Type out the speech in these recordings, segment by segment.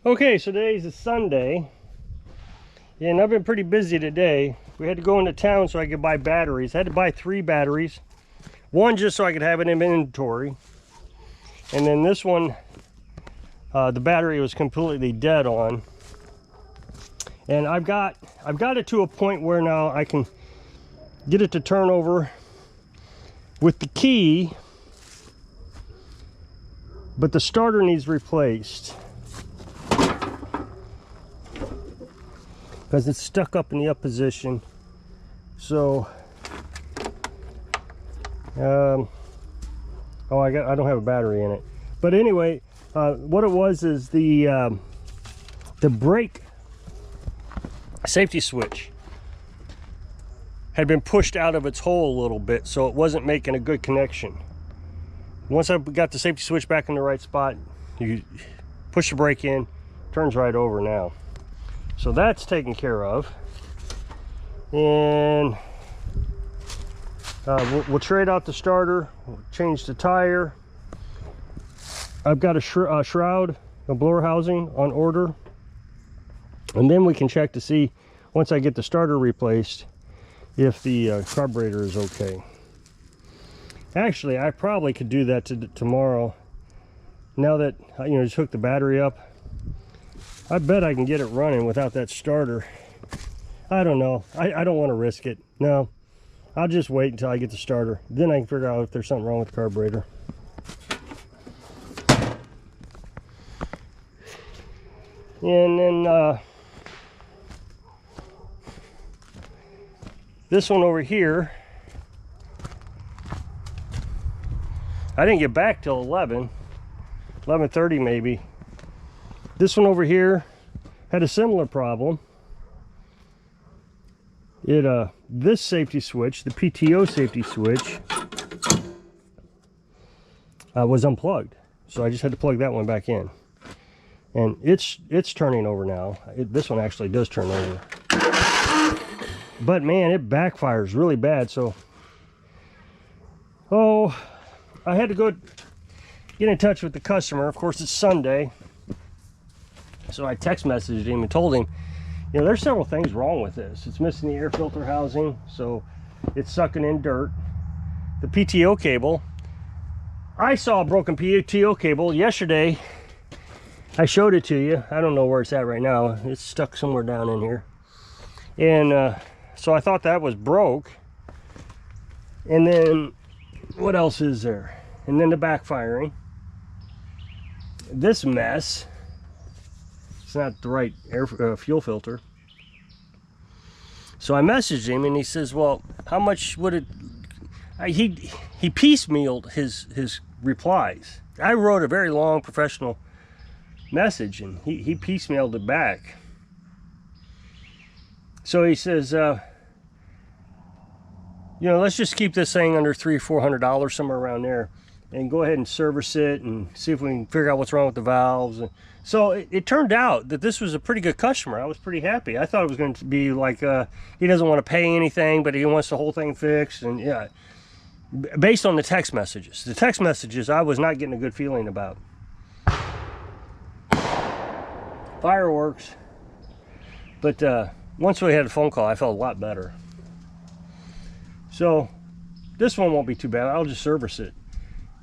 Okay, so today's a Sunday, and I've been pretty busy today. We had to go into town so I could buy batteries. I had to buy 3 batteries. One just so I could have it in inventory. And then this one, the battery was completely dead on. And I've got it to a point where now I can get it to turn over with the key, but the starter needs replaced because it's stuck up in the up position. So oh, I don't have a battery in it, but anyway, what it was is the brake safety switch had been pushed out of its hole a little bit, so it wasn't making a good connection. Once I got the safety switch back in the right spot, you push the brake in, turns right over now. So that's taken care of. And we'll trade out the starter, we'll change the tire. I've got a shroud, a blower housing on order. And then we can check to see, once I get the starter replaced, if the carburetor is okay. Actually, I probably could do that tomorrow. Now that, just hook the battery up, I bet I can get it running without that starter. I don't know. I don't want to risk it. No, I'll just wait until I get the starter. Then I can figure out if there's something wrong with the carburetor. And then this one over here, I didn't get back till 11:30 maybe. This one over here had a similar problem. This safety switch, the PTO safety switch, was unplugged. So I just had to plug that one back in. And it's turning over now. This one actually does turn over. But man, it backfires really bad. So, I had to go get in touch with the customer. Of course, it's Sunday. So I text messaged him and told him, there's several things wrong with this. It's missing the air filter housing, so it's sucking in dirt. The PTO cable, I saw a broken PTO cable yesterday. I showed it to you. I don't know where it's at right now. It's stuck somewhere down in here. And so I thought that was broke. And then what else is there? And then the backfiring. This mess. It's not the right fuel filter. So I messaged him and he says, well, how much would it... He piecemealed his replies. I wrote a very long professional message and he piecemealed it back. So he says, let's just keep this thing under $300-400, somewhere around there, and go ahead and service it and see if we can figure out what's wrong with the valves. And so it turned out that this was a pretty good customer. I was pretty happy. I thought it was going to be like he doesn't want to pay anything, but he wants the whole thing fixed. And yeah, based on the text messages. The text messages I was not getting a good feeling about. Fireworks. But once we had a phone call, I felt a lot better. So this one won't be too bad. I'll just service it.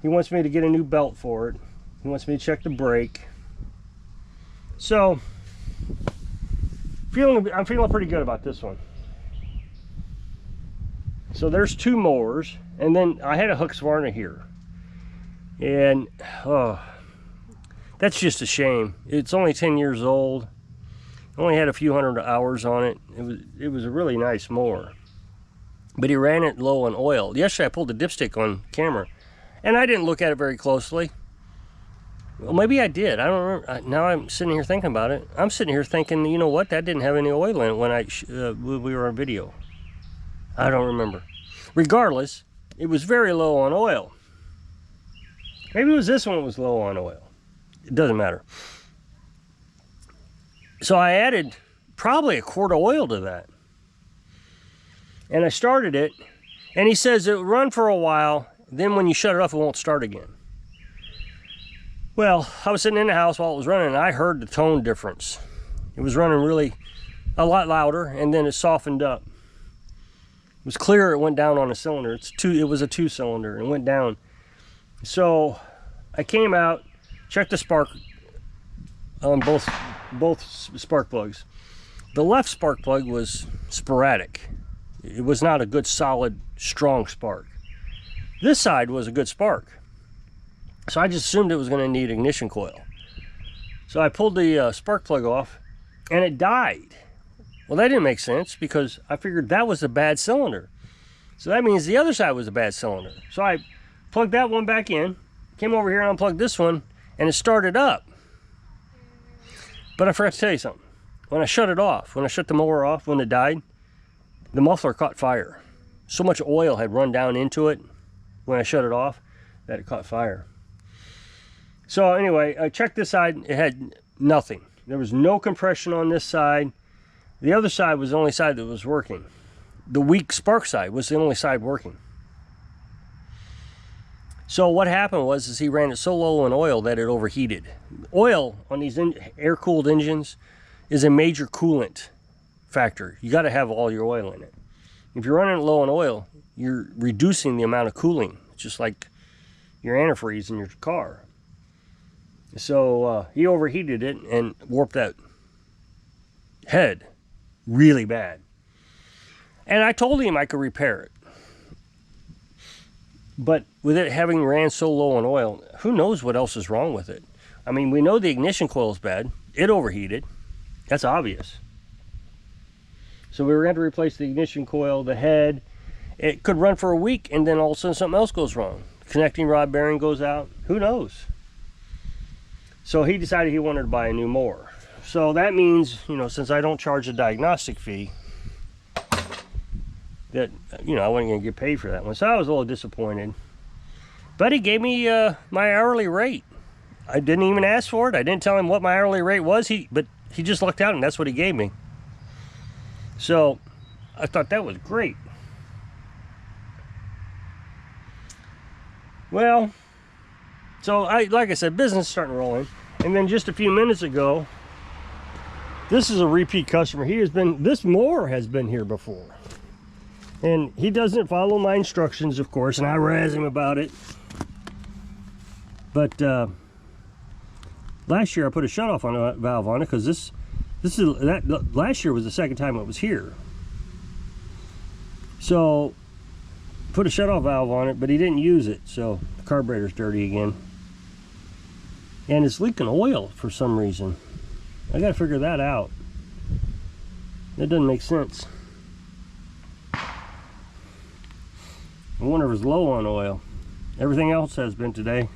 He wants me to get a new belt for it. He wants me to check the brake. So I'm feeling pretty good about this one. So there's 2 mowers, and then I had a Husqvarna here, and that's just a shame. It's only 10 years old. Only had a few hundred hours on it. It was a really nice mower, but he ran it low on oil. Yesterday I pulled the dipstick on camera, and I didn't look at it very closely. Well, maybe I did. I don't remember. Now I'm sitting here thinking about it. I'm sitting here thinking, you know what? That didn't have any oil in it when we were on video. I don't remember. Regardless, it was very low on oil. Maybe it was this one that was low on oil. It doesn't matter. So I added probably a quart of oil to that. And I started it, and he says it'll run for a while, then when you shut it off, it won't start again. Well, I was sitting in the house while it was running, and I heard the tone difference. It was running really a lot louder, and then it softened up. It was clear it went down on a cylinder. It was a 2-cylinder, and it went down. So I came out, checked the spark on both spark plugs. The left spark plug was sporadic. It was not a good, solid, strong spark. This side was a good spark. So I just assumed it was going to need ignition coil. So I pulled the spark plug off, and it died. Well, that didn't make sense because I figured that was a bad cylinder. So that means the other side was a bad cylinder. So I plugged that one back in, came over here and unplugged this one, and it started up. But I forgot to tell you something. When I shut it off, when I shut the mower off, when it died, the muffler caught fire. So much oil had run down into it when I shut it off that it caught fire. So anyway, I checked this side. It had nothing. There was no compression on this side. The other side was the only side that was working. The weak spark side was the only side working. So what happened was he ran it so low in oil that it overheated. Oil on these air-cooled engines is a major coolant factor. You got to have all your oil in it. If you're running it low in oil, you're reducing the amount of cooling, just like your antifreeze in your car. So he overheated it and warped that head really bad. And I told him I could repair it. But with it having ran so low on oil, who knows what else is wrong with it? I mean, we know the ignition coil is bad. It overheated. That's obvious. So we were going to replace the ignition coil, the head. It could run for a week, and then all of a sudden something else goes wrong. Connecting rod bearing goes out. Who knows? So he decided he wanted to buy a new mower. So that means, you know, since I don't charge a diagnostic fee, that, you know, I wasn't going to get paid for that one. So I was a little disappointed. But he gave me my hourly rate. I didn't even ask for it. I didn't tell him what my hourly rate was. But he just lucked out, and that's what he gave me. So I thought that was great. Well, so like I said, business starting rolling. And then just a few minutes ago, this is a repeat customer. This mower has been here before. And he doesn't follow my instructions, of course, and I razz him about it. But last year I put a shutoff on a valve on it because last year was the second time it was here. So put a shutoff valve on it, but he didn't use it, so the carburetor's dirty again. And it's leaking oil for some reason. I gotta figure that out. That doesn't make sense. I wonder if it's low on oil. Everything else has been today.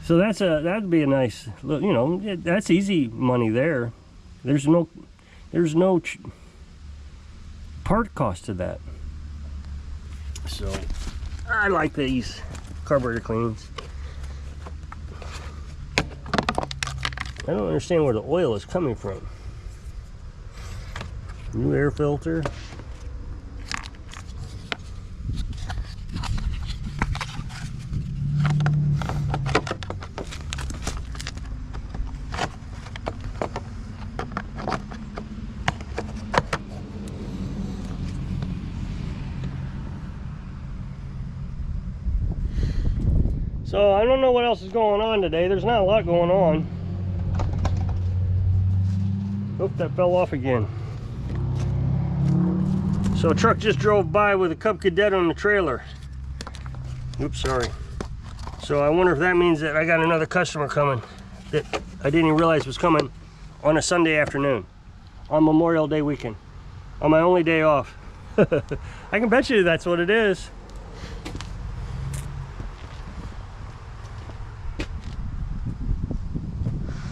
So that'd be a nice, you know, that's easy money there. There's no part cost to that. So I like these carburetor cleans. I don't understand where the oil is coming from. New air filter. So I don't know what else is going on today. There's not a lot going on. Oop, that fell off again. So a truck just drove by with a Cub Cadet on the trailer. Oops, sorry. So I wonder if that means that I got another customer coming that I didn't even realize was coming on a Sunday afternoon, on Memorial Day weekend, on my only day off. I can bet you that's what it is.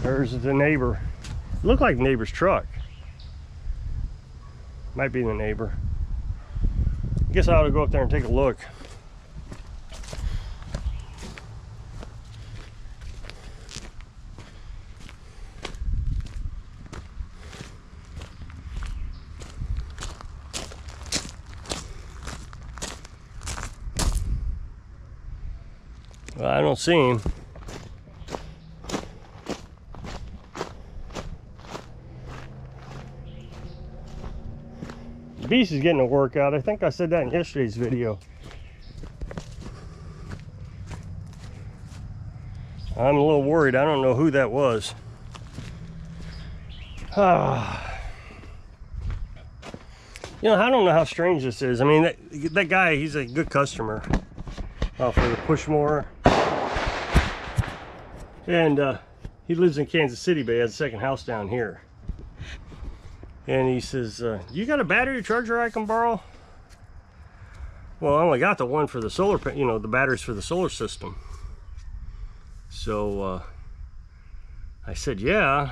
There's the neighbor. Looked like the neighbor's truck. Might be the neighbor. I guess I ought to go up there and take a look. Well, I don't see him. Beast is getting a workout. I think I said that in yesterday's video. I'm a little worried. I don't know who that was. You know, I don't know how strange this is. I mean, that guy, he's a good customer for the push mower. And he lives in Kansas City, but he has a second house down here. And he says, you got a battery charger I can borrow? Well, I only got the one for the solar, you know, the batteries for the solar system. So I said, yeah.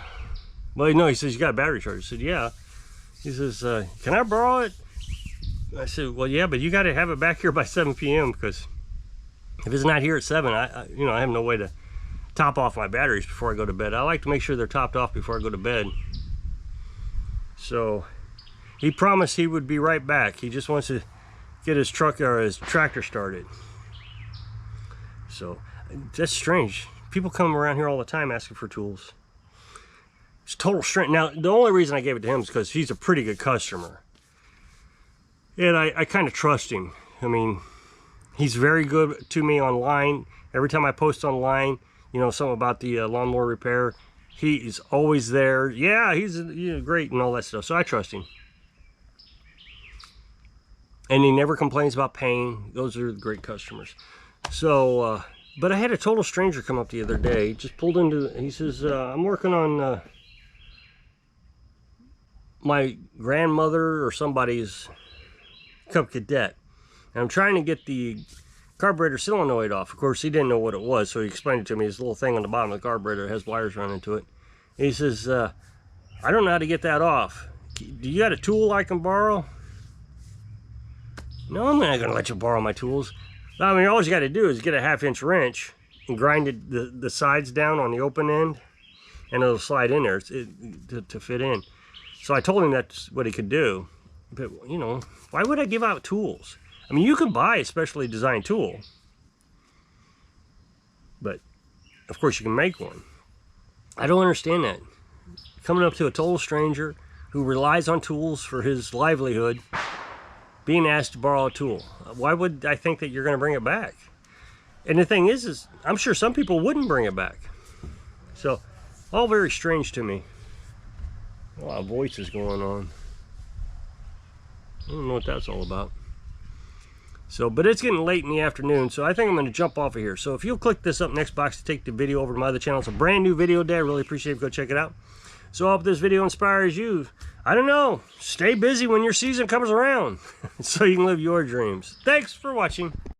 Well, no, he says, you got a battery charger? I said, yeah. He says, can I borrow it? I said, well, yeah, but you got to have it back here by 7 p.m. because if it's not here at 7, you know, I have no way to top off my batteries before I go to bed. I like to make sure they're topped off before I go to bed. So he promised he would be right back. He just wants to get his truck or his tractor started. So that's strange. People come around here all the time asking for tools. It's total strange. Now, the only reason I gave it to him is because he's a pretty good customer. And I kind of trust him. I mean, he's very good to me online. Every time I post online, you know, something about the lawnmower repair, he is always there. Yeah, he's great and all that stuff. So I trust him. And he never complains about paying. Those are great customers. So, but I had a total stranger come up the other day. Just pulled into, he says, I'm working on my grandmother or somebody's Cub Cadet. And I'm trying to get the carburetor solenoid off. Of course, he didn't know what it was, so he explained it to me. This little thing on the bottom of the carburetor has wires running to it. And he says, I don't know how to get that off. Do you got a tool I can borrow? No, I'm not going to let you borrow my tools. I mean, all you got to do is get a 1/2-inch wrench and grind it, the sides down on the open end, and it'll slide in there to fit in. So I told him that's what he could do. But, you know, why would I give out tools? I mean, you can buy a specially designed tool, but of course you can make one. I don't understand that. Coming up to a total stranger who relies on tools for his livelihood, being asked to borrow a tool. Why would I think that you're going to bring it back? And the thing is I'm sure some people wouldn't bring it back. So, all very strange to me. A lot of voices going on. I don't know what that's all about. So, but it's getting late in the afternoon, so I think I'm going to jump off of here. So if you'll click this up next box to take the video over to my other channel, it's a brand new video day. I really appreciate it. Go check it out. So I hope this video inspires you. I don't know. Stay busy when your season comes around so you can live your dreams. Thanks for watching.